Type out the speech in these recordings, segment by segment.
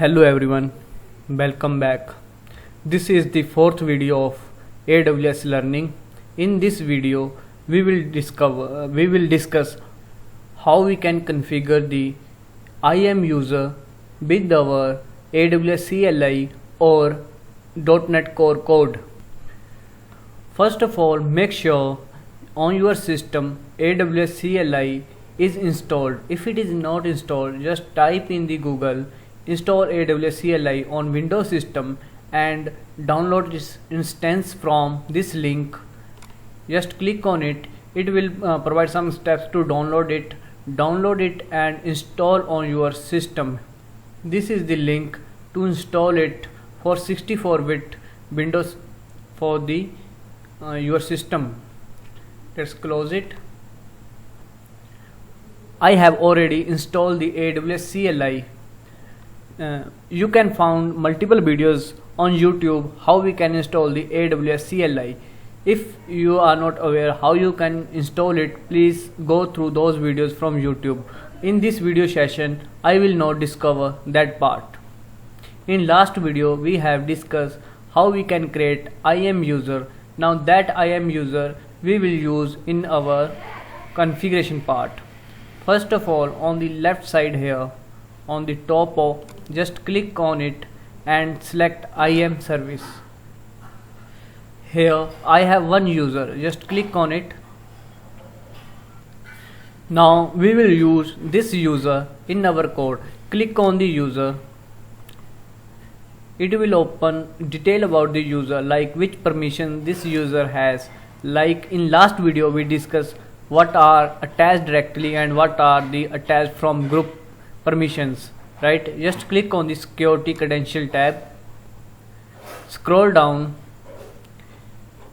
Hello everyone, welcome back. This is the fourth video of AWS Learning. In this video, we will discuss how we can configure the IAM user with our AWS CLI or .NET Core code. First of all, make sure on your system AWS CLI is installed. If it is not installed, just type in the Google install AWS CLI on Windows system and download this instance from this link. Just click on it. It will provide some steps to download it and install on your system. This is the link to install it for 64-bit Windows for the your system. Let's close it. I have already installed the AWS CLI. You can find multiple videos on YouTube how we can install the AWS CLI. If you are not aware how you can install it, please go through those videos from YouTube. In this video session, I will not discover that part. In last video, we have discussed how we can create IAM user. Now that IAM user we will use in our configuration part. First of all, on the left side here, on the top of, just click on it and select IAM service. Here I have one user, just click on it. Now we will use this user in our code. Click on the user. It will open detail about the user, like which permission this user has. Like in last video we discussed what are attached directly and what are the attached from group permissions, right? Just click on the security credential tab, scroll down.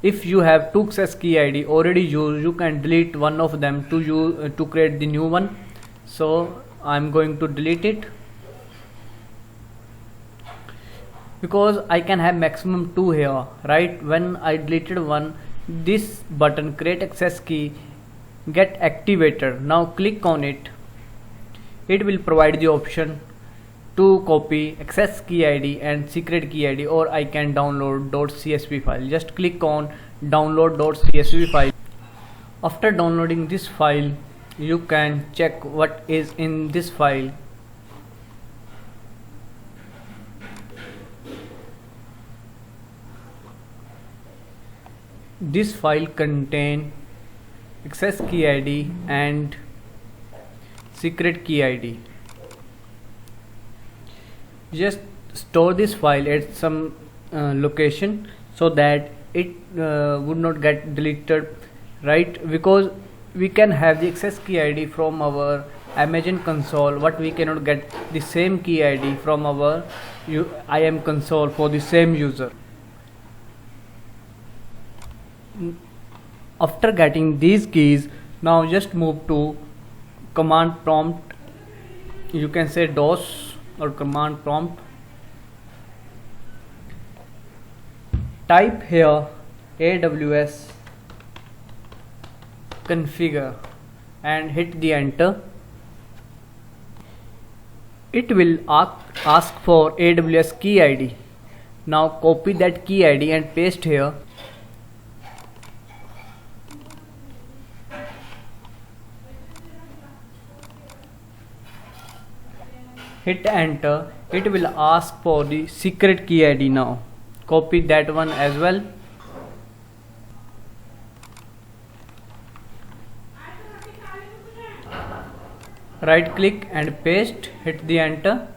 If you have 2 access key ID already used, you can delete one of them to create the new one. So I'm going to delete it because I can have maximum 2 here, right? When I deleted one, this button create access key get activated. Now click on it. It will provide the option to copy access key ID and secret key ID, or I can download .csv file. Just click on download .csv file. After downloading this file, you can check what is in this file. This file contains access key ID and secret key ID. Just store this file at some location so that it would not get deleted, right? Because we can have the access key ID from our Amazon console, but we cannot get the same key ID from our IAM console for the same user. After getting these keys, now just move to command prompt. You can say DOS or command prompt. Type here AWS configure and hit the enter. It will ask for AWS key ID. Now copy that key ID and paste here. Hit enter. It will ask for the secret key ID. Now copy that one as well. Right click and paste. Hit the enter.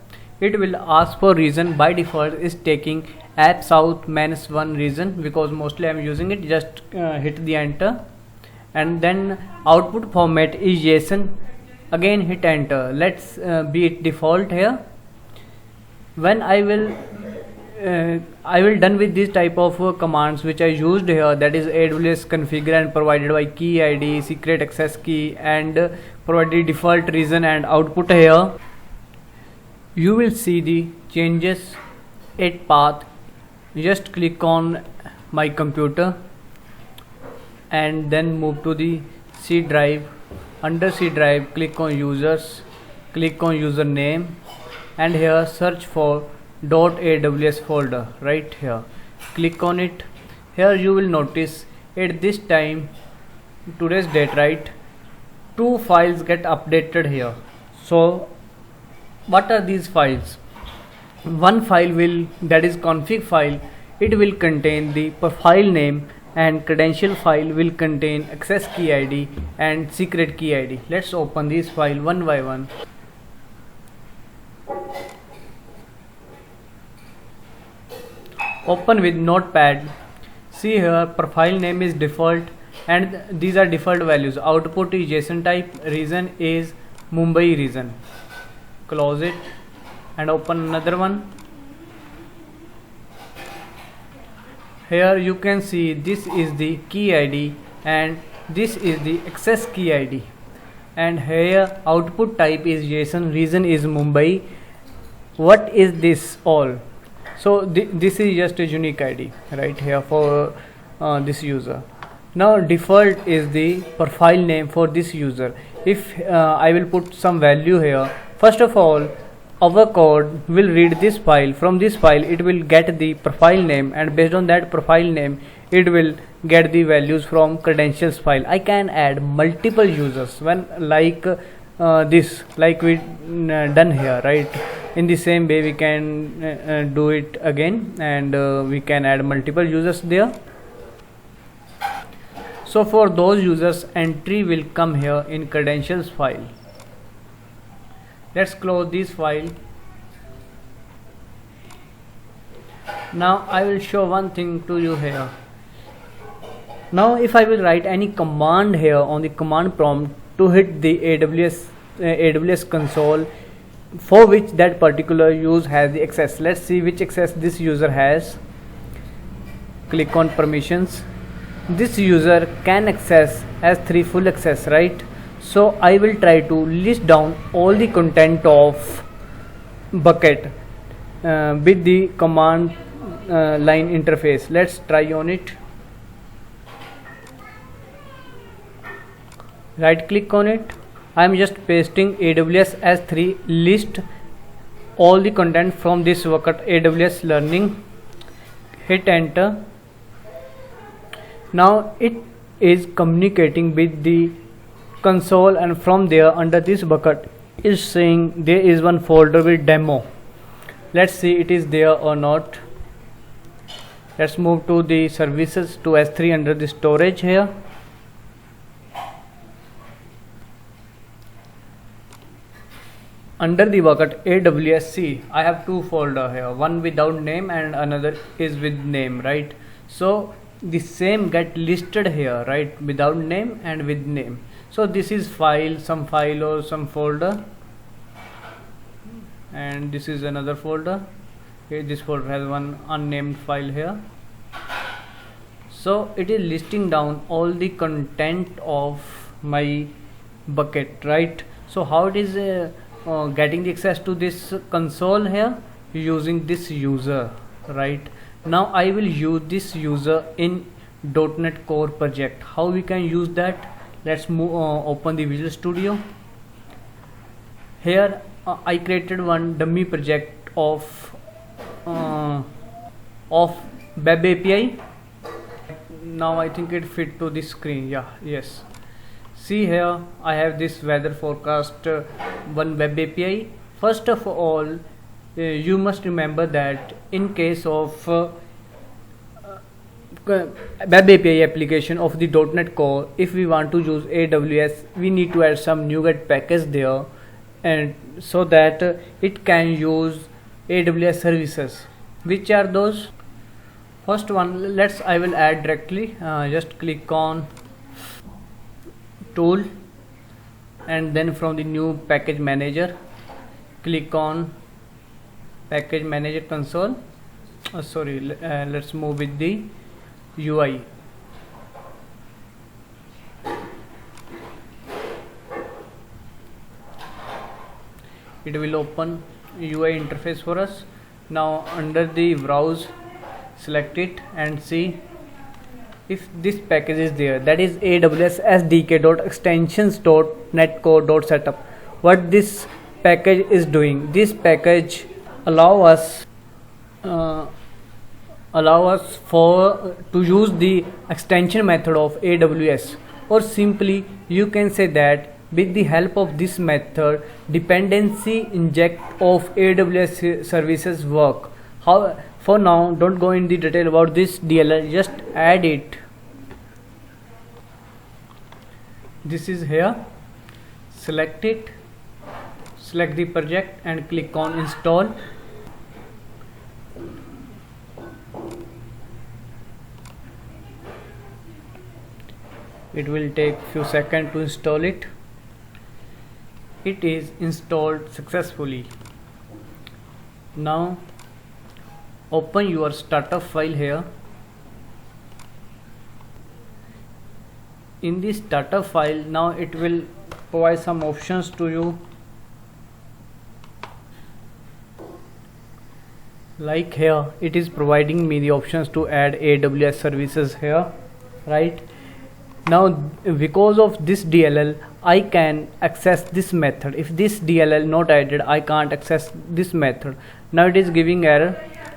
It will ask for region. By default is taking app south -1 region because mostly I am using it. Just hit the enter, and then output format is JSON. Again hit enter. Let's be it default here. When I will done with this type of commands which I used here, that is AWS configure and provided by key ID, secret access key, and provided default region and output here. You will see the changes at path. Just click on my computer and then move to the C drive. Under C drive, click on users, click on username, and here search for .aws folder right here. Click on it. Here you will notice at this time, today's date, right, two files get updated here. So what are these files? One file will, that is config file, it will contain the file name, and credential file will contain access key ID and secret key ID. Let's open this file one by one. Open with notepad. See here, profile name is default and these are default values. Output is JSON type, region is Mumbai region. Close it and open another one. Here you can see this is the key ID and this is the access key ID, and here output type is JSON, region is Mumbai. What is this all? So this is just a unique ID right here for this user. Now default is the profile name for this user. If I will put some value here, first of all our code will read this file. From this file it will get the profile name, and based on that profile name it will get the values from credentials file. I can add multiple users when like this, like we done here, right? In the same way we can do it again, and we can add multiple users there. So for those users, entry will come here in credentials file. Let's close this file. Now I will show one thing to you here. Now if I will write any command here on the command prompt to hit the AWS console for which that particular user has the access. Let's see which access this user has. Click on permissions. This user can access as 3 full access, right? So I will try to list down all the content of bucket with the command line interface. Let's try on it. Right click on it. I am just pasting AWS S3 list all the content from this bucket AWS learning. Hit enter. Now it is communicating with the console, and from there under this bucket is saying there is one folder with demo. Let's see it is there or not. Let's move to the services to S3 under the storage here. Under the bucket AWS, I have 2 folders here, one without name and another is with name, right? So the same get listed here, right, without name and with name. So this is file, some file or some folder, and this is another folder. Okay, this folder has one unnamed file here. So it is listing down all the content of my bucket, right? So how it is getting the access to this console here? Using this user, right? Now I will use this user in .NET Core project. How we can use that? Let's move open the Visual Studio. Here I created one dummy project of web API. Now I think it fit to this screen. Yeah, yes. See here I have this weather forecast one web API. First of all, you must remember that in case of web API application of the .NET Core, if we want to use AWS, we need to add some NuGet package there, and so that it can use AWS services. Which are those? First one, I will add directly. Just click on tool, and then from the new package manager, click on package manager console. Let's move with the UI. It will open UI interface for us. Now under the browse, select it and see if this package is there, that is AWS SDK.extensions.netcore.setup. What this package is doing. This package allow us for to use the extension method of AWS, or simply you can say that with the help of this method dependency inject of AWS services work. How, for now don't go in the detail about this DLL, just add it. This is here, select it, select the project and click on install. It will take few seconds to install it. It is installed successfully. Now open your startup file here. In this startup file, now it will provide some options to you, like here it is providing me the options to add AWS services here, right? Now because of this DLL I can access this method. If this DLL not added, I can't access this method. Now it is giving error.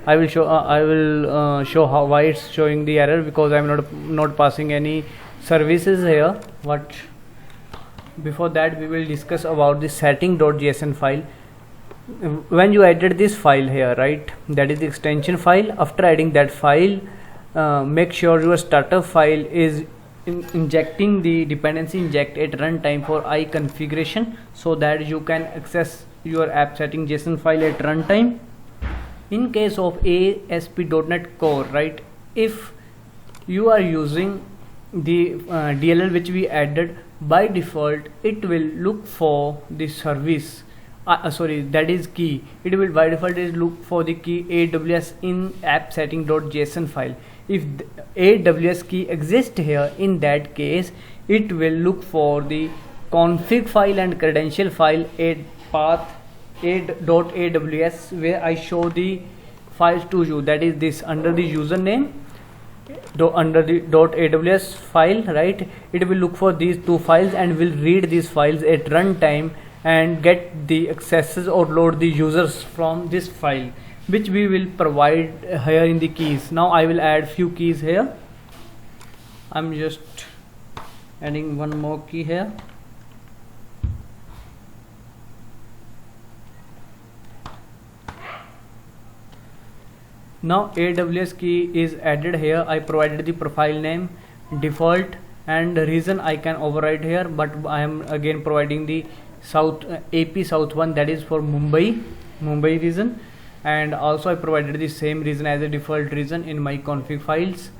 I will show how why it's showing the error, because I'm not passing any services here. But before that we will discuss about the setting.json file. When you added this file here, right, that is the extension file, after adding that file, make sure your startup file is injecting the dependency inject at runtime for I configuration, so that you can access your app setting JSON file at runtime. In case of ASP.NET Core, right, if you are using the DLL which we added, by default it will look for the service, that is key. It will by default is look for the key AWS in app setting.json file. If the AWS key exists here, in that case it will look for the config file and credential file at path .aws, where I show the files to you, that is this under the username under the .aws file, right? It will look for these two files and will read these files at runtime and get the accesses or load the users from this file, which we will provide here in the keys. Now I will add few keys here. I'm just adding one more key here. Now AWS key is added here. I provided the profile name, default and reason I can override here, but I am again providing the AP South 1, that is for Mumbai region, and also I provided the same reason as a default reason in my config files.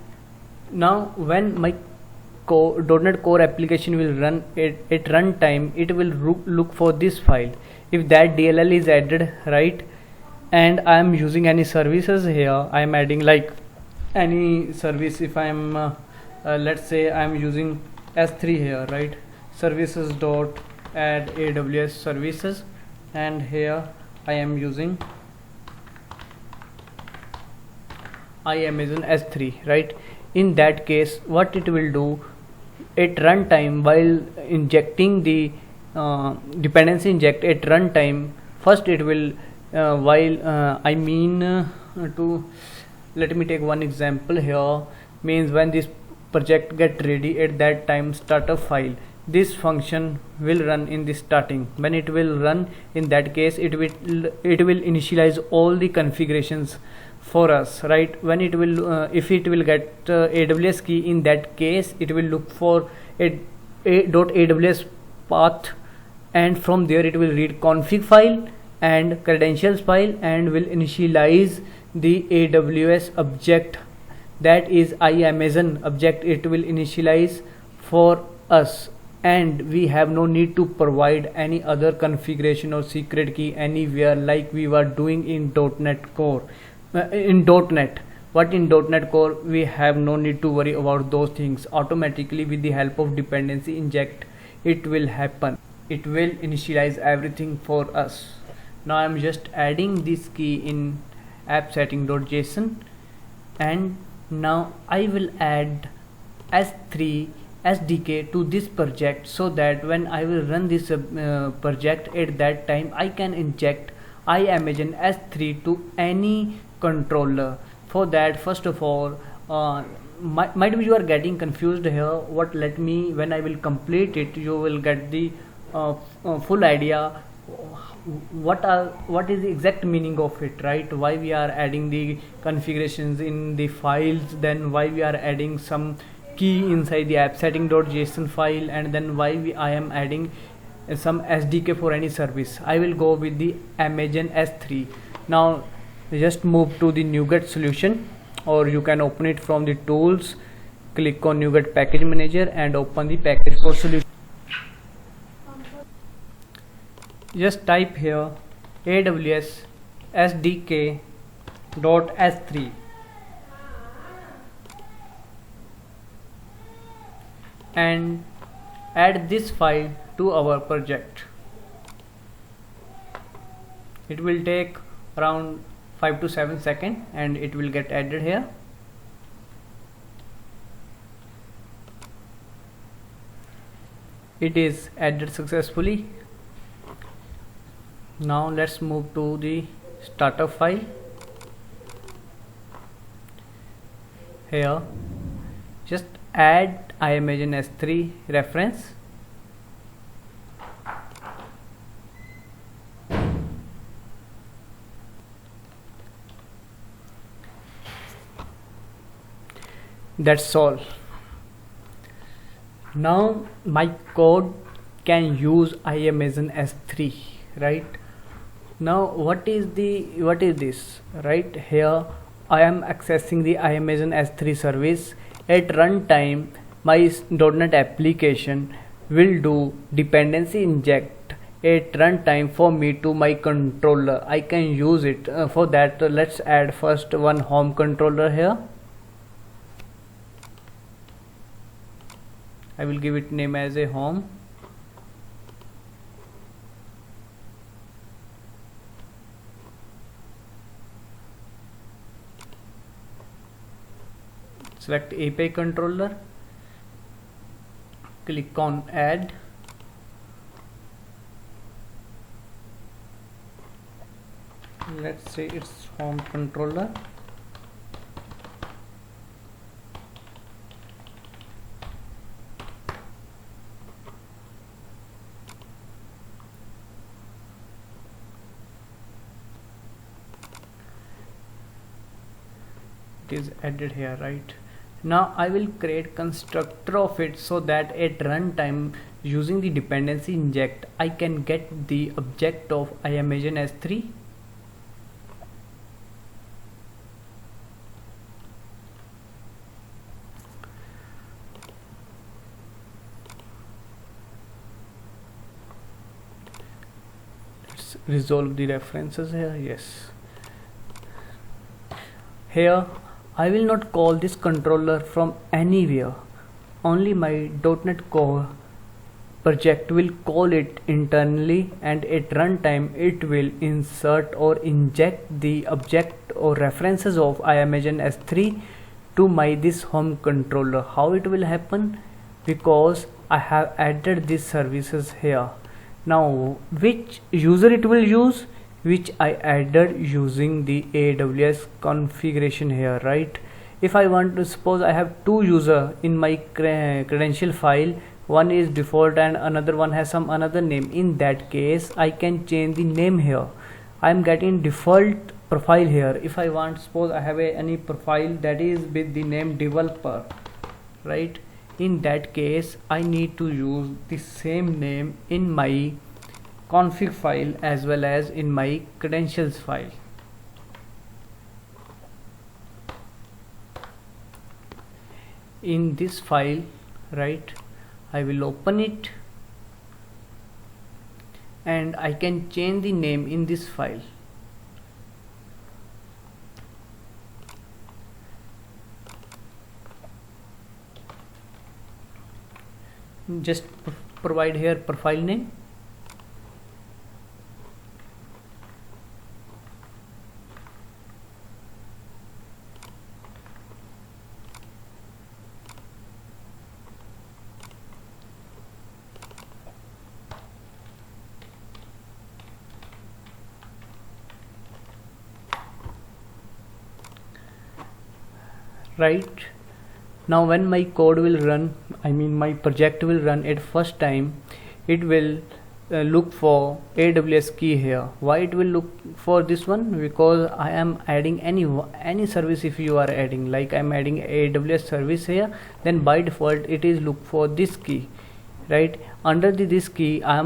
Now when my .NET Core application will run at runtime, it will look for this file. If that DLL is added, right, and I am using any services here, I am adding like any service. If I am let's say I am using S3 here, right, services dot add AWS services, and here I am using iAmazon S3, right? In that case, what it will do at runtime, while injecting the dependency inject at runtime, first it will let me take one example here. Means when this project get ready, at that time startup file, this function will run in the starting. When it will run, in that case it will initialize all the configurations for us, right? When it will if it will get AWS key, in that case it will look for a .aws path, and from there it will read config file and credentials file and will initialize the AWS object, that is iAmazon object. It will initialize for us, and we have no need to provide any other configuration or secret key anywhere like we were doing in .NET Core. In .NET, but in .NET Core we have no need to worry about those things. Automatically with the help of dependency inject, it will happen. It will initialize everything for us. Now I am just adding this key in app setting.json, and now I will add S3 SDK to this project, so that when I will run this project, at that time I can inject iMagine S3 to any controller. For that, first of all, might be you are getting confused here. Let me, when I will complete it, you will get the full idea what is the exact meaning of it, right? Why we are adding the configurations in the files, then why we are adding some key inside the app setting.json file, and then I am adding some SDK for any service. I will go with the iMagine S3. Now just move to the NuGet solution, or you can open it from the tools, click on NuGet package manager and open the package for solution. Just type here AWS SDK.S3 and add this file to our project. It will take around 5 to 7 seconds and it will get added here. It is added successfully. Now let's move to the startup file. Here just add iMagine S3 reference. That's all. Now my code can use iMagine S3, right? Now what is this, right? Here I am accessing the iMagine S3 service. At runtime, my .NET application will do dependency inject at runtime for me to my controller. I can use it. For that, let's add first one home controller here. I will give it name as a home. Select API controller, click on add. Let's say it's home controller. It is added here, right? Now I will create constructor of it, so that at runtime, using the dependency inject, I can get the object of iMagine S3. Let's resolve the references here. Yes. Here I will not call this controller from anywhere. Only my .NET Core project will call it internally, and at runtime it will insert or inject the object or references of iMagine S3 to my this home controller. How it will happen? Because I have added these services here. Now which user it will use? Which I added using the AWS configuration here, right? If I want to, suppose I have two users in my credential file, one is default and another one has some another name. In that case, I can change the name here. I am getting default profile here. If I want, suppose I have any profile that is with the name developer, right? In that case, I need to use the same name in my config file as well as in my credentials file. In this file, right, I will open it and I can change the name in this file. Just provide here profile name. right? Now when my code will run, I mean my project will run at first time, it will look for AWS key here. Why it will look for this one? Because I am adding any service. If you are adding, like I'm adding AWS service here, then by default it is look for this key, right? Under this key I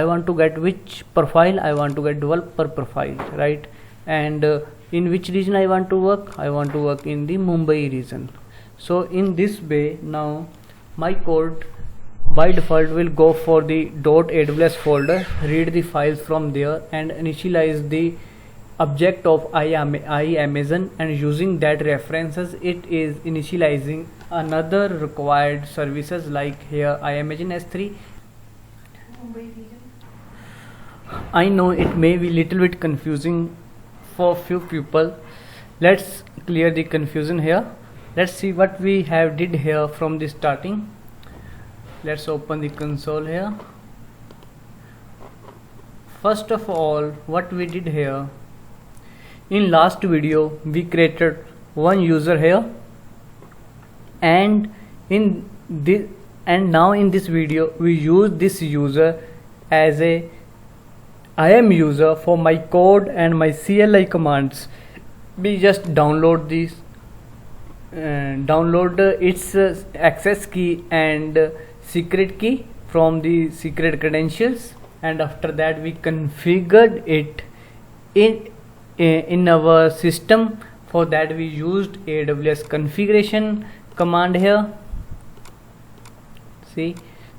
want to get which profile. I want to get developer profile, right? And in which region I want to work? I want to work in the Mumbai region. So in this way, now my code by default will go for the .aws folder, read the files from there and initialize the object of iAmazon, and using that references it is initializing another required services like here iAmazon S3. I know it may be little bit confusing for few people. Let's clear the confusion here. Let's see what we have did here from the starting. Let's open the console here. First of all, what we did here, in last video we created one user here, and now in this video we use this user as a IAM user for my code and my CLI commands. We just download this its access key and secret key from the secret credentials, and after that we configured it in our system. For that we used AWS configuration command here. See,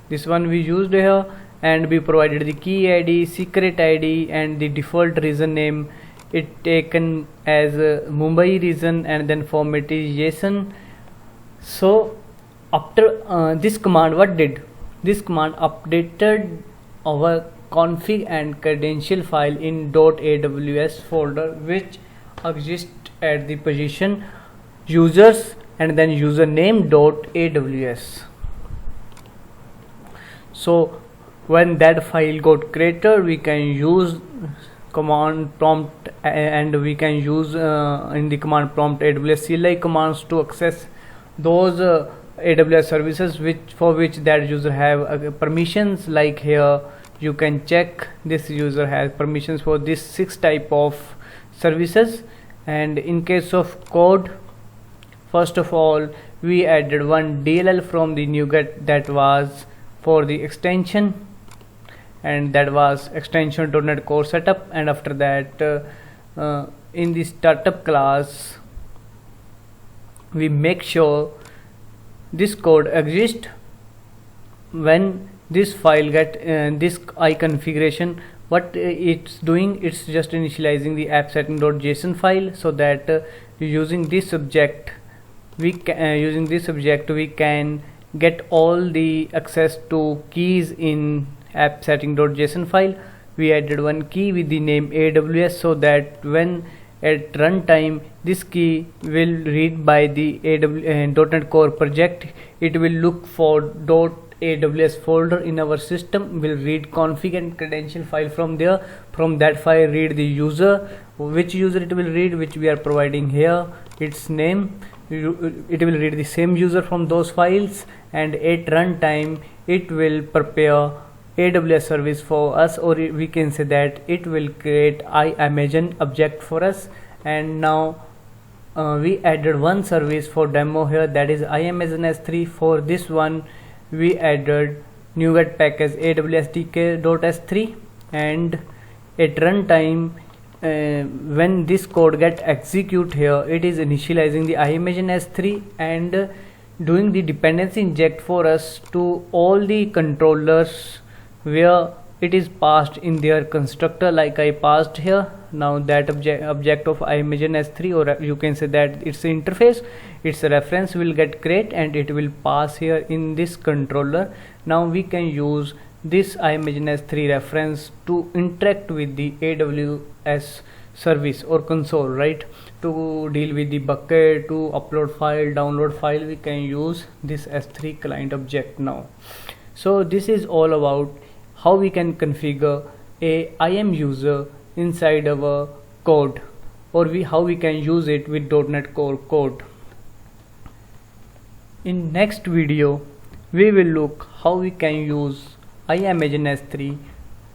this one we used here, and we provided the key ID, secret ID and the default region name. It taken as Mumbai region, and then format is JSON. So after this command, what did this command? Updated our config and credential file in .aws folder, which exists at the position users and then username .aws. So when that file got created, we can use command prompt, and we can use in the command prompt AWS CLI commands to access those AWS services for which that user have permissions. Like here you can check this user has permissions for this 6 type of services. And in case of code, first of all we added one DLL from the NuGet, that was for the extension, and that was extension .NET Core setup. And after that in the startup class we make sure this code exists when this file get this iConfiguration. What it's doing, it's just initializing the app setting.json file, so that using this object we can get all the access to keys in app setting.json file. We added one key with the name AWS, so that when at runtime this key will read by the .NET Core project, it will look for .aws folder in our system, will read config and credential file from there. From that file read the user, which user it will read, which we are providing here, its name. It will read the same user from those files, and at runtime it will prepare AWS service for us, or we can say that it will create iAmazon object for us. And now we added one service for demo here, that is iAmazon S3. For this one we added NuGet package awsdk.s3, and at runtime when this code get execute here, it is initializing the iAmazon S3 and doing the dependency inject for us to all the controllers where it is passed in their constructor, like I passed here. Now that object of iAmazon S3, or you can say that its interface, its reference will get create and it will pass here in this controller. Now we can use this iAmazon S3 reference to interact with the AWS service or console, right? To deal with the bucket, to upload file, download file, we can use this S3 client object now. So this is all about how we can configure a IAM user inside our code, or how we can use it with .NET Core code. In next video, we will look how we can use iMagine S3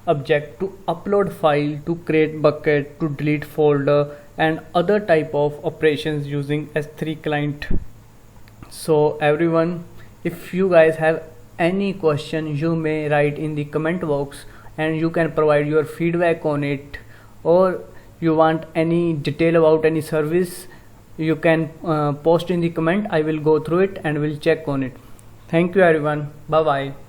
object to upload file, to create bucket, to delete folder and other type of operations using S3 client. So everyone, if you guys have any question, you may write in the comment box and you can provide your feedback on it, or you want any detail about any service, you can post in the comment. I will go through it and will check on it. Thank you everyone. Bye bye.